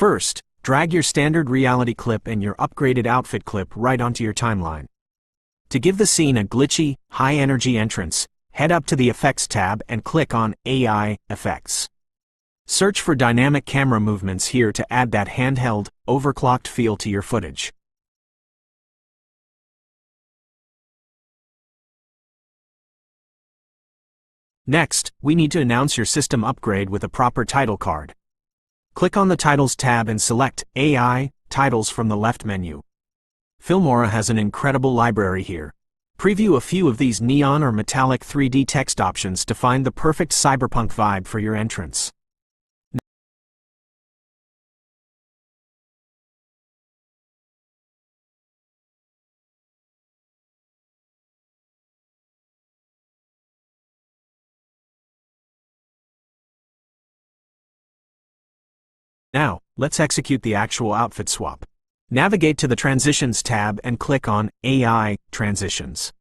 First, drag your standard reality clip and your upgraded outfit clip right onto your timeline. To give the scene a glitchy, high-energy entrance, head up to the Effects tab and click on AI Effects. Search for dynamic camera movements here to add that handheld, overclocked feel to your footage. Next, we need to announce your system upgrade with a proper title card. Click on the Titles tab and select AI Titles from the left menu. Filmora has an incredible library here. Preview a few of these neon or metallic 3D text options to find the perfect cyberpunk vibe for your entrance. Now, let's execute the actual outfit swap. Navigate to the Transitions tab and click on AI Transitions.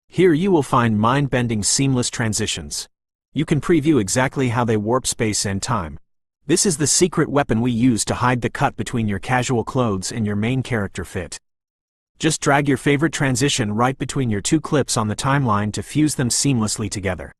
Here you will find mind-bending seamless transitions. You can preview exactly how they warp space and time. This is the secret weapon we use to hide the cut between your casual clothes and your main character fit. Just drag your favorite transition right between your two clips on the timeline to fuse them seamlessly together.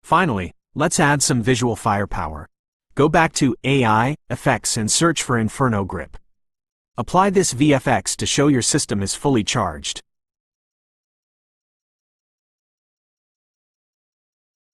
Finally, let's add some visual firepower. Go back to AI Effects and search for Inferno Grip. Apply this VFX to show your system is fully charged.